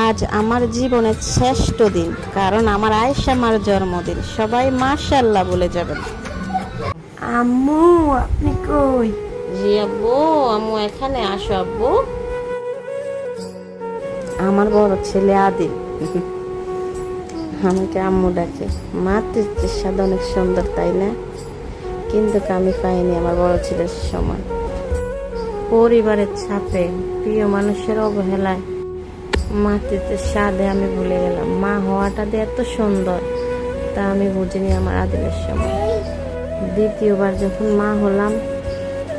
আজ আমার জীবনের শ্রেষ্ঠ দিন, কারণ আমার আয়েশা মার জন্মদিন। সবাই মাশাআল্লাহ বলে যাবেন। আম্মু আপনি কই? জি আব্বু, আম্মু এখানে আসো আব্বু। আমার বড় ছেলে আদিল আমাকে আম্মু ডাকে। মাতৃত্বের স্বাদ অনেক সুন্দর, তাই না? কিন্তু আমি পাইনি আমার বড় ছেলের সময়। পরিবারের চাপে, প্রিয় মানুষের অবহেলায় মাতৃত্বের স্বাদে আমি ভুলে গেলাম। মা হওয়াটা যে এত সুন্দর তা আমি বুঝিনি আমার আদিলের সময়। দ্বিতীয়বার যখন মা হলাম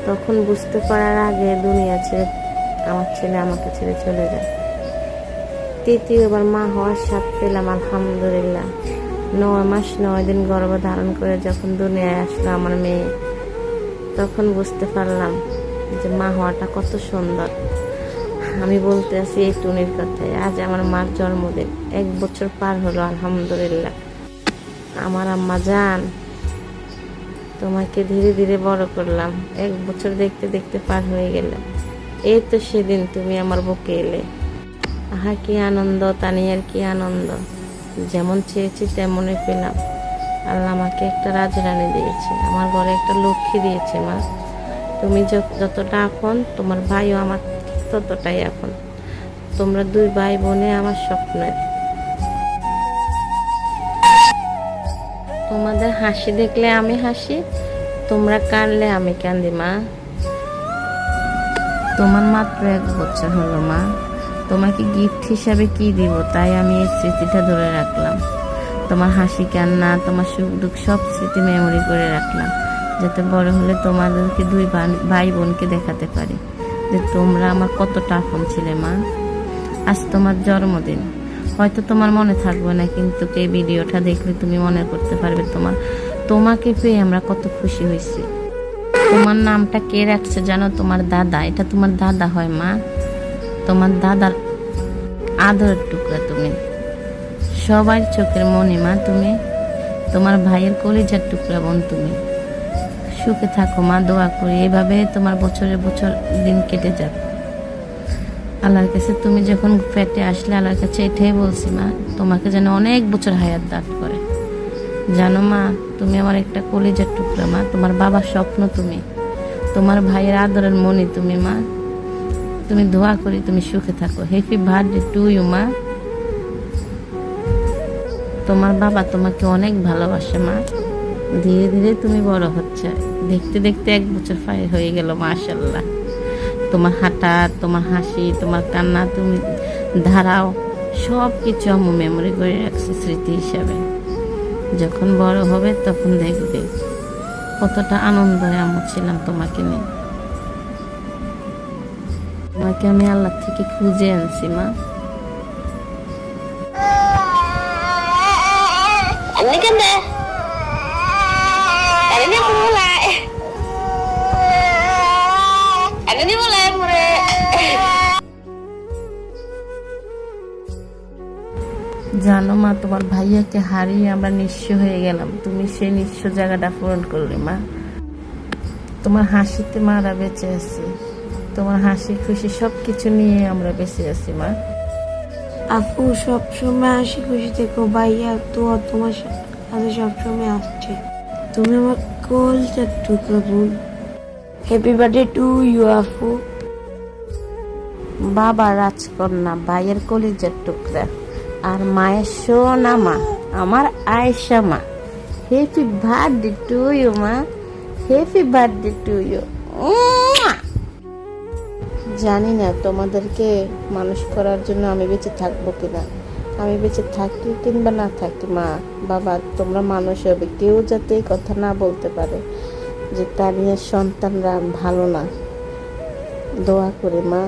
তখন বুঝতে পারার আগে দুনিয়া ছেড়ে আমার ছেলে আমাকে ছেড়ে চলে যায়। তৃতীয়বার মা হওয়ার স্বাদ পেলাম আলহামদুলিল্লাহ। 9 মাস 9 দিন গর্ভ ধারণ করে যখন দুনিয়ায় আসলো আমার মেয়ে, তখন বুঝতে পারলাম যে মা হওয়াটা কত সুন্দর। আমি বলতে আছি এই টুনির কথায়। আজ আমার মার জন্মদিন, 1 বছর পার হলো আলহামদুলিল্লাহ। আমার আম্মা জান, তোমাকে ধীরে ধীরে বড় করলাম, 1 বছর দেখতে দেখতে পার হয়ে গেল। এই তো সেদিন তুমি আমার বুকে এলে। আহা কি আনন্দ, তানিয়ার কি আনন্দ। যেমন চেয়েছি তেমনই পেলাম। আল্লাহ আমাকে একটা রাজরানী দিয়েছে, আমার ঘরে একটা লক্ষ্মী দিয়েছে। মা তুমি যতটা আপন, তোমার ভাইও আমার ততটাই আপন। তোমরা 2 ভাই বোনে আমার স্বপ্নের। তোমাদের হাসি দেখলে আমি হাসি, তোমরা কাঁদলে আমি কাঁদি। মা তোমার মাত্র 1 বছর হলো মা, তোমাকে গিফট হিসাবে কি দিব তাই আমি এই স্মৃতিটা ধরে রাখলাম। তোমার হাসি কান্না, তোমার সুখ দুঃখ সব স্মৃতি মেমোরি করে রাখলাম, যাতে বড় হলে তোমাদেরকে 2 ভাই বোনকে দেখাতে পারি যে তোমরা আমার কতটা আপন ছিলে। মা আজ তোমার জন্মদিন, হয়তো তোমার মনে থাকবে না, কিন্তু এই ভিডিওটা দেখলে তুমি মনে করতে পারবে তোমাকে পেয়ে আমরা কত খুশি হয়েছি। তোমার নামটা কে রাখছে জানো? তোমার দাদা। এটা তোমার দাদা হয় মা, তোমার দাদার আদরের টুকরা তুমি, সবার চোখের মনি মা তুমি, তোমার ভাইয়ের কলিজার টুকরা বোন তুমি। সুখে থাকো মা, দোয়া করি এভাবে তোমার বছরের বছর দিন কেটে যাবে। আল্লাহর কাছে তুমি যখন পেটে আসলে আল্লাহর কাছে এটাই বলছি মা, তোমাকে যেন অনেক বছর হায়াত দান করে। জানো মা, তুমি আমার একটা কলিজার টুকরা মা, তোমার বাবার স্বপ্ন তুমি, তোমার ভাইয়ের আদরের মনি তুমি মা। তুমি দোয়া করি তুমি সুখে থাকো। হ্যাপি বার্থডে টু ইউ মা। তোমার বাবা তোমাকে অনেক ভালোবাসে মা। ধীরে ধীরে তুমি বড় হচ্ছে, দেখতে দেখতে 1 বছর পার হয়ে গেল মাশাআল্লাহ। তোমার হাঁটা, তোমার হাসি, তোমার কান্না, তুমি ধারাও সব কিছু আমি মেমোরি করে রাখছি স্মৃতি হিসাবে। যখন বড় হবে তখন দেখবে কতটা আনন্দে আমি ছিলাম তোমাকে নিয়ে। তোমাকে আমি আল্লাহ থেকে খুঁজে আনছি মা। Ini kan dah. Hari ini mulai. Hari ini mulai mure. জানো মা, তোমার ভাইয়াকে হারিয়ে আমরা নিঃস্ব হয়ে গেলাম, তুমি সেই নিঃস্ব জায়গাটা পূরণ করলে মা। তোমার হাসিতে মারা বেঁচে আছি, তোমার হাসি খুশি সবকিছু নিয়ে আমরা বেঁচে আছি মা। আপু সবসময় হাসি খুশি থেকো, ভাইয়া তো তোমার কাছে সবসময় আসছে। তুমি আমার কলজার টুকরা বোন। হ্যাপি বার্থডে টু ইউ আপু। বাবা রাজকন্যা, ভাইয়ের কলিজার টুকরা, আর মায়ের সোনা মা আমার আয়েশা মা। হ্যাপি বার্থডে টু ইউ মা, হ্যাপি বার্থডে টু ইউ। জানি না তোমাদেরকে মানুষ করার জন্য আমি বেঁচে থাকবো কিনা, আমি বেঁচে থাকি কিংবা না থাকি মা বাবা তোমরা মানুষ হবে, কেউ যাতে এই কথা না বলতে পারে যে তানিয়ার সন্তানরা ভালো না। দোয়া করি মা,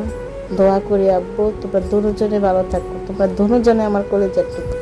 দোয়া করি আব্বু, তোমরা দুজনে ভালো থাকো, তোমরা দুজনে আমার কলেজের টুকরা।